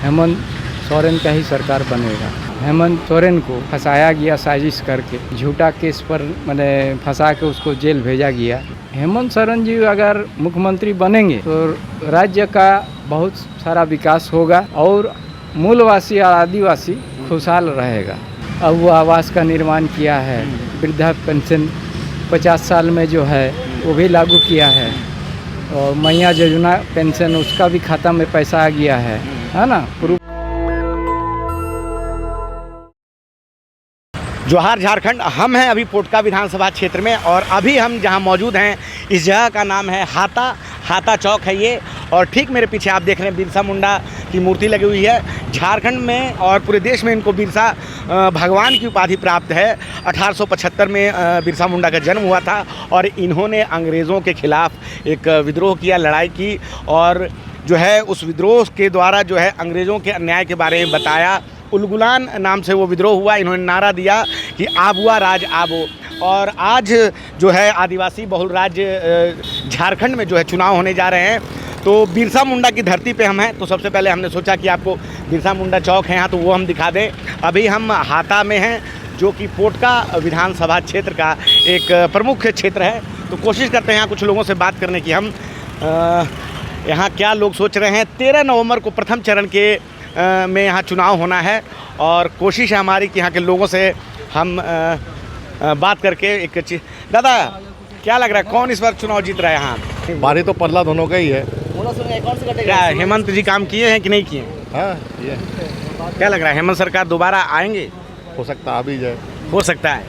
हेमंत सोरेन का ही सरकार बनेगा। हेमंत सोरेन को फंसाया गया साजिश करके, झूठा केस पर मैंने फंसा के उसको जेल भेजा गया। हेमंत सोरेन जी अगर मुख्यमंत्री बनेंगे तो राज्य का बहुत सारा विकास होगा और मूलवासी और आदिवासी खुशहाल रहेगा। अब वो आवास का निर्माण किया है, वृद्धा पेंशन 50 साल में जो है वो भी लागू किया है, और मैया योजना पेंशन उसका भी खाता में पैसा आ गया है ना। जोहार झारखंड। हम हैं अभी पोटका विधानसभा क्षेत्र में और अभी हम जहां मौजूद हैं इस जगह का नाम है हाता चौक है ये। और ठीक मेरे पीछे आप देख रहे हैं बिरसा मुंडा की मूर्ति लगी हुई है। झारखंड में और पूरे देश में इनको बिरसा भगवान की उपाधि प्राप्त है। 1875 में बिरसा मुंडा का जन्म हुआ था और इन्होंने अंग्रेज़ों के खिलाफ़ एक विद्रोह किया, लड़ाई की, और जो है उस विद्रोह के द्वारा जो है अंग्रेज़ों के अन्याय के बारे में बताया। उलगुलान नाम से वो विद्रोह हुआ। इन्होंने नारा दिया कि आबुआ राज आबो। और आज जो है आदिवासी बहुल राज्य झारखंड में जो है चुनाव होने जा रहे हैं, तो बिरसा मुंडा की धरती पे हम हैं। तो सबसे पहले हमने सोचा कि आपको बिरसा मुंडा चौक है यहाँ, तो वो हम दिखा दें। अभी हम हाता में हैं, जो कि पोटका विधानसभा क्षेत्र का एक प्रमुख क्षेत्र है। तो कोशिश करते हैं यहाँ कुछ लोगों से बात करने की। हम यहाँ क्या लोग सोच रहे हैं। 13 नवंबर को प्रथम चरण के में यहाँ चुनाव होना है और कोशिश है हमारी कि यहाँ के लोगों से हम बात करके एक चीज़। दादा, क्या लग रहा है कौन इस बार चुनाव जीत रहा है यहाँ? बारी तो पल्ला दोनों का ही है। क्या हेमंत जी काम किए हैं कि नहीं किए? हाँ, ये क्या लग रहा है हेमंत सरकार दोबारा आएंगे? हो सकता है, अभी जाए हो सकता है।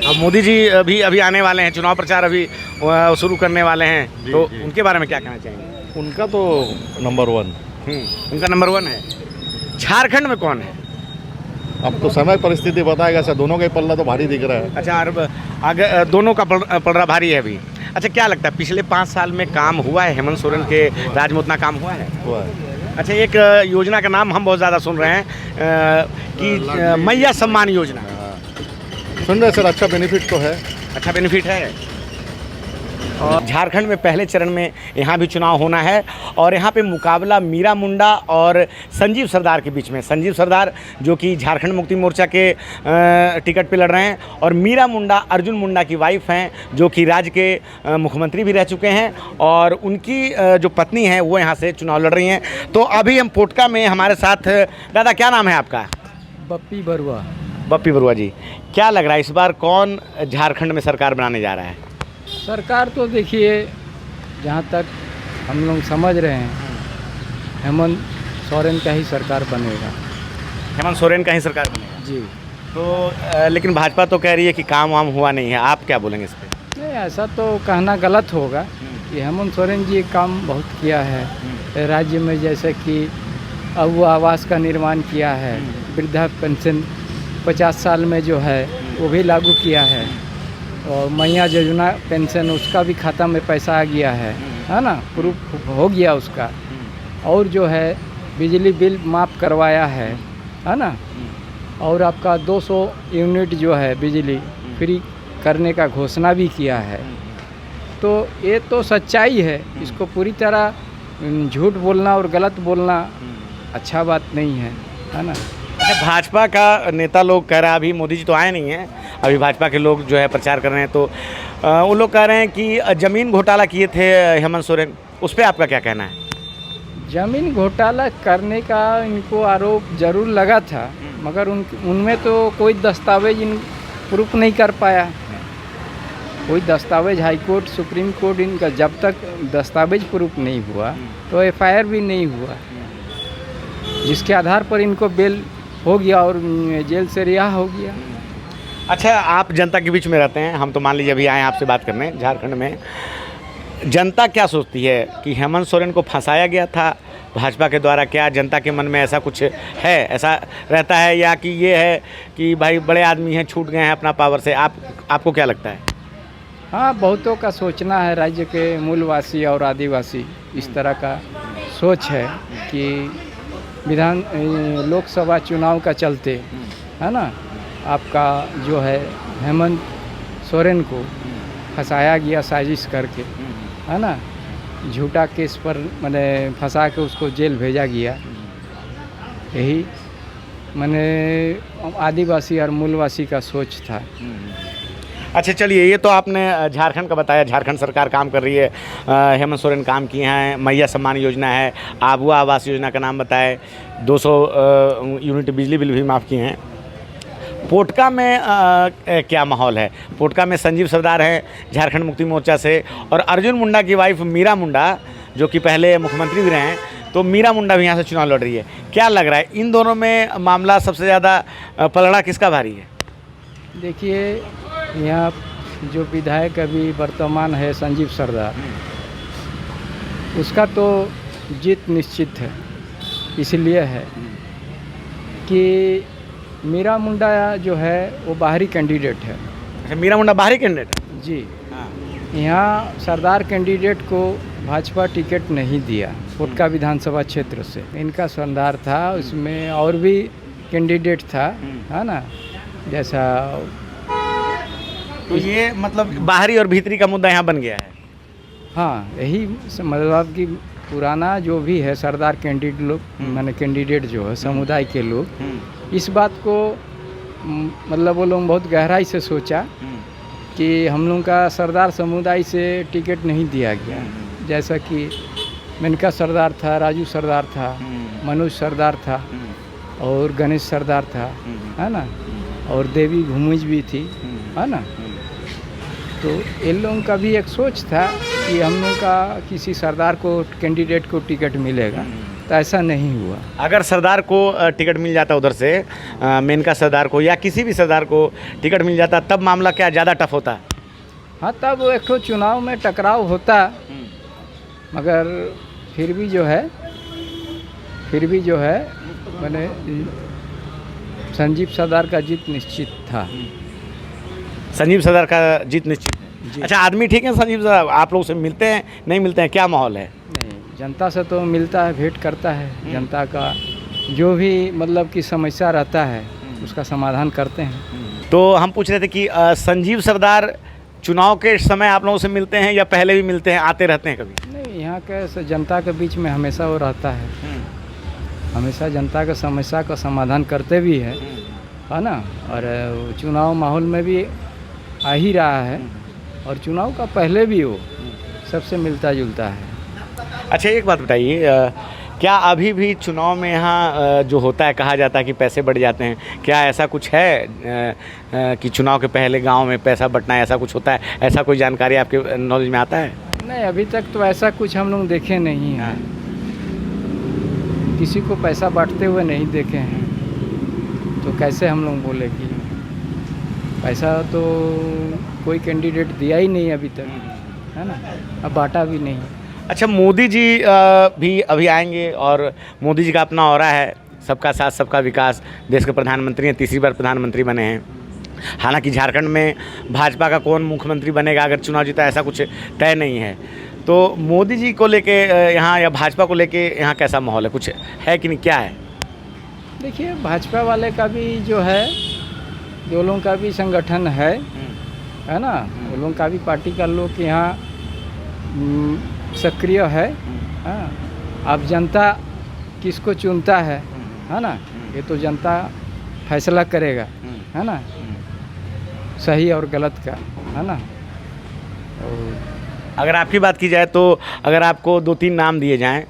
अब मोदी जी अभी आने वाले हैं, चुनाव प्रचार अभी शुरू करने वाले हैं, तो उनके बारे में क्या कहना चाहेंगे? उनका तो नंबर 1। उनका नंबर 1 है। झारखंड में कौन है? अब तो समय परिस्थिति बताएगा सर, दोनों का ही पल्ला तो भारी दिख रहा है। अच्छा, आगे दोनों का पलड़ा भारी है अभी। अच्छा, क्या लगता है पिछले 5 साल में काम हुआ है? हेमंत सोरेन के राज में उतना काम हुआ है? हुआ है। अच्छा, एक योजना का नाम हम बहुत ज़्यादा सुन रहे हैं कि मैया सम्मान योजना। सुन रहे सर, अच्छा बेनिफिट तो है। अच्छा बेनिफिट है। और झारखंड में पहले चरण में यहाँ भी चुनाव होना है और यहाँ पे मुकाबला मीरा मुंडा और संजीव सरदार के बीच में। संजीव सरदार जो कि झारखंड मुक्ति मोर्चा के टिकट पे लड़ रहे हैं, और मीरा मुंडा अर्जुन मुंडा की वाइफ हैं, जो कि राज्य के मुख्यमंत्री भी रह चुके हैं, और उनकी जो पत्नी है वो यहाँ से चुनाव लड़ रही हैं। तो अभी हम पोटका में हमारे साथ, दादा क्या नाम है आपका? बप्पी बरुआ। बप्पी बरुआ जी, क्या लग रहा है इस बार कौन झारखंड में सरकार बनाने जा रहा है? सरकार तो देखिए, जहाँ तक हम लोग समझ रहे हैं, हेमंत सोरेन का ही सरकार बनेगा। हेमंत सोरेन का ही सरकार बनेगा जी। तो लेकिन भाजपा तो कह रही है कि काम वाम हुआ नहीं है। आप क्या बोलेंगे इस पर? नहीं, ऐसा तो कहना गलत होगा कि हेमंत सोरेन जी काम बहुत किया है राज्य में, जैसे कि अब वो आवास का निर्माण किया है, वृद्धा पेंशन 50 साल में जो है वो भी लागू किया है, और मैया योजना पेंशन उसका भी खाता में पैसा आ गया है ना, प्रूफ हो गया उसका। और जो है बिजली बिल माफ़ करवाया है ना, और आपका 200 यूनिट जो है बिजली फ्री करने का घोषणा भी किया है। तो ये तो सच्चाई है, इसको पूरी तरह झूठ बोलना और गलत बोलना अच्छा बात नहीं है ना। अच्छा, भाजपा का नेता लोग कह रहा है, अभी मोदी जी तो आए नहीं हैं, अभी भाजपा के लोग जो है प्रचार कर रहे हैं, तो वो लोग कह रहे हैं कि ज़मीन घोटाला किए थे हेमंत सोरेन, उस पर आपका क्या कहना है? ज़मीन घोटाला करने का इनको आरोप जरूर लगा था, मगर उनमें तो कोई दस्तावेज प्रूफ नहीं कर पाया। कोई दस्तावेज हाई कोर्ट सुप्रीम कोर्ट इनका जब तक दस्तावेज प्रूफ नहीं हुआ तो FIR भी नहीं हुआ, जिसके आधार पर इनको बेल हो गया और जेल से रिहा हो गया। अच्छा, आप जनता के बीच में रहते हैं, हम तो मान लीजिए अभी आए हैं आपसे बात करने। झारखंड में जनता क्या सोचती है कि हेमंत सोरेन को फंसाया गया था भाजपा के द्वारा? क्या जनता के मन में ऐसा कुछ है, ऐसा रहता है, या कि ये है कि भाई बड़े आदमी हैं, छूट गए हैं अपना पावर से? आपको क्या लगता है? हाँ, बहुतों का सोचना है, राज्य के मूलवासी और आदिवासी इस तरह का सोच है कि लोकसभा चुनाव का चलते है ना, आपका जो है हेमंत सोरेन को फंसाया गया साजिश करके, है ना, झूठा केस पर मैंने फंसा के उसको जेल भेजा गया। यही मैंने आदिवासी और मूलवासी का सोच था। अच्छा चलिए, ये तो आपने झारखंड का बताया, झारखंड सरकार काम कर रही है, हेमंत सोरेन काम किए हैं, मैया सम्मान योजना है, आबुआ आवास योजना का नाम बताए, 200 यूनिट बिजली बिल भी माफ़ किए हैं। पोटका में क्या माहौल है? पोटका में संजीव सरदार हैं झारखंड मुक्ति मोर्चा से, और अर्जुन मुंडा की वाइफ मीरा मुंडा जो कि पहले मुख्यमंत्री भी रहे हैं, तो मीरा मुंडा भी यहाँ से चुनाव लड़ रही है। क्या लग रहा है इन दोनों में मामला सबसे ज़्यादा पलड़ा किसका भारी है? देखिए, यहाँ जो विधायक अभी वर्तमान है संजीव सरदार, उसका तो जीत निश्चित है। इसलिए है कि मीरा मुंडा जो है वो बाहरी कैंडिडेट है। अच्छा, मीरा मुंडा बाहरी कैंडिडेट जी। यहाँ सरदार कैंडिडेट को भाजपा टिकट नहीं दिया पोटका विधानसभा क्षेत्र से। इनका सरदार था, उसमें और भी कैंडिडेट था, है ना, जैसा। तो ये मतलब बाहरी और भीतरी का मुद्दा यहाँ बन गया है। हाँ, यही मतलब कि पुराना जो भी है सरदार कैंडिडेट लोग, माने कैंडिडेट जो है समुदाय के लोग, इस बात को मतलब वो लोग बहुत गहराई से सोचा कि हम लोग का सरदार समुदाय से टिकट नहीं दिया गया। जैसा कि मेनका सरदार था, राजू सरदार था, मनोज सरदार था और गणेश सरदार था, है ना, और देवी भूमिज भी थी, है ना। तो इन लोगों का भी एक सोच था कि हम लोग का किसी सरदार को कैंडिडेट को टिकट मिलेगा, तो ऐसा नहीं हुआ। अगर सरदार को टिकट मिल जाता उधर से, मेनका सरदार को या किसी भी सरदार को टिकट मिल जाता, तब मामला क्या ज़्यादा टफ होता? हाँ, तब एक तो चुनाव में टकराव होता, मगर फिर भी जो है मैंने संजीव सरदार का जीत निश्चित था। संजीव सरदार का जीत निश्चित है। अच्छा, आदमी ठीक है संजीव सरदार? आप लोग से मिलते हैं, नहीं मिलते हैं, क्या माहौल है? नहीं, जनता से तो मिलता है, भेंट करता है, जनता का जो भी मतलब कि समस्या रहता है उसका समाधान करते हैं। तो हम पूछ रहे थे कि संजीव सरदार चुनाव के समय आप लोगों से मिलते हैं या पहले भी मिलते हैं, आते रहते हैं कभी? नहीं, यहाँ के जनता के बीच में हमेशा वो रहता है, हमेशा जनता का समस्या का समाधान करते भी है ना। और चुनाव माहौल में भी आ ही रहा है, और चुनाव का पहले भी वो सबसे मिलता जुलता है। अच्छा, एक बात बताइए, क्या अभी भी चुनाव में यहाँ जो होता है, कहा जाता है कि पैसे बढ़ जाते हैं, क्या ऐसा कुछ है कि चुनाव के पहले गांव में पैसा बंटना, ऐसा कुछ होता है? ऐसा कोई जानकारी आपके नॉलेज में आता है? नहीं, अभी तक तो ऐसा कुछ हम लोग देखे नहीं हैं, किसी को पैसा बांटते हुए नहीं देखे हैं, तो कैसे हम लोग बोले कि पैसा तो कोई कैंडिडेट दिया ही नहीं अभी तक, है ना, अब बांटा भी नहीं। अच्छा, मोदी जी भी अभी आएंगे, और मोदी जी का अपना ऑरा है, सबका साथ सबका विकास, देश के प्रधानमंत्री हैं, तीसरी बार प्रधानमंत्री बने हैं। हालांकि झारखंड में भाजपा का कौन मुख्यमंत्री बनेगा अगर चुनाव जीता, ऐसा कुछ तय नहीं है। तो मोदी जी को लेके यहाँ या भाजपा को लेके यहाँ कैसा माहौल है, कुछ है कि नहीं, क्या है? देखिए, भाजपा वाले का भी जो है, जो लोगों का भी संगठन है ना, वो लोगों का भी पार्टी का लोग यहाँ सक्रिय है। हाँ, अब जनता किसको चुनता है ना, ये तो जनता फैसला करेगा, है ना, सही और गलत का, है ना। और अगर आपकी बात की जाए तो अगर आपको 2-3 नाम दिए जाएं,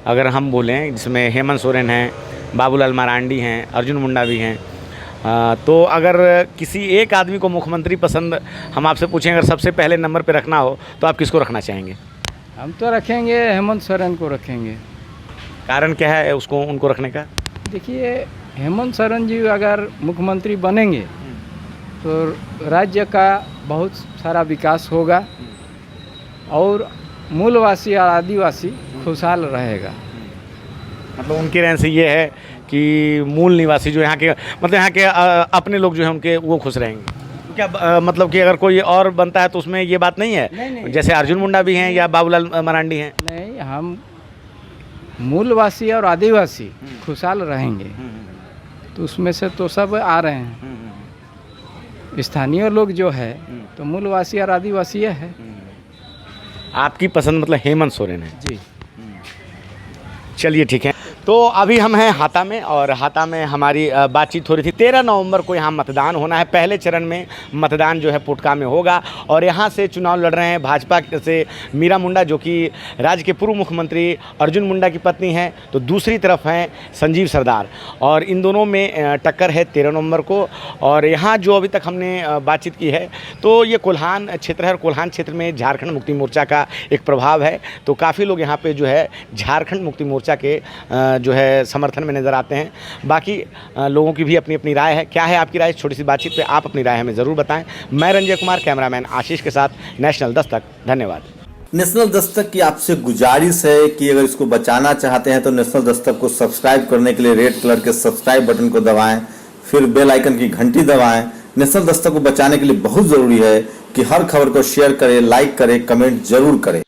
अगर हम बोलें, जिसमें हेमंत सोरेन हैं, बाबूलाल मरांडी हैं, अर्जुन मुंडा भी हैं, तो अगर किसी एक आदमी को मुख्यमंत्री पसंद हम आपसे पूछें, अगर सबसे पहले नंबर पे रखना हो तो आप किसको रखना चाहेंगे? हम तो रखेंगे हेमंत सोरेन को रखेंगे। कारण क्या है उसको, उनको रखने का? देखिए, हेमंत सोरेन जी अगर मुख्यमंत्री बनेंगे तो राज्य का बहुत सारा विकास होगा और मूलवासी और आदिवासी खुशहाल रहेगा। मतलब उनके रहन से ये है कि मूल निवासी जो यहाँ के, मतलब यहाँ के अपने लोग जो हैं उनके, वो खुश रहेंगे। क्या मतलब कि अगर कोई और बनता है तो उसमें ये बात नहीं है? नहीं। जैसे अर्जुन मुंडा भी हैं या बाबूलाल मरांडी हैं? नहीं, हम मूलवासी और आदिवासी खुशहाल रहेंगे, तो उसमें से तो सब आ रहे हैं। स्थानीय लोग जो है तो मूलवासी और आदिवासी है। आपकी पसंद मतलब हेमंत सोरेन है? जी। चलिए ठीक है। तो अभी हम हैं हाता में और हाता में हमारी बातचीत हो रही थी। 13 नवंबर को यहाँ मतदान होना है। पहले चरण में मतदान जो है पोटका में होगा और यहाँ से चुनाव लड़ रहे हैं भाजपा से मीरा मुंडा जो कि राज्य के पूर्व मुख्यमंत्री अर्जुन मुंडा की पत्नी हैं, तो दूसरी तरफ हैं संजीव सरदार और इन दोनों में टक्कर है 13 नवंबर को। और यहाँ जो अभी तक हमने बातचीत की है तो ये कोल्हान क्षेत्र है और कोल्हान क्षेत्र में झारखंड मुक्ति मोर्चा का एक प्रभाव है, तो काफ़ी लोग यहाँ पे जो है झारखंड मुक्ति मोर्चा के जो है समर्थन में नज़र आते हैं। बाकी लोगों की भी अपनी अपनी राय है। क्या है आपकी राय? छोटी सी बातचीत पे आप अपनी राय हमें ज़रूर बताएं। मैं रंजय कुमार, कैमरामैन आशीष के साथ, नेशनल दस्तक। धन्यवाद। नेशनल दस्तक की आपसे गुजारिश है कि अगर इसको बचाना चाहते हैं तो नेशनल दस्तक को सब्सक्राइब करने के लिए रेड कलर के सब्सक्राइब बटन को दबाएं, फिर बेल आइकन की घंटी दबाएं। नेशनल दस्तक को बचाने के लिए बहुत ज़रूरी है कि हर खबर को शेयर करें, लाइक करें, कमेंट जरूर करें।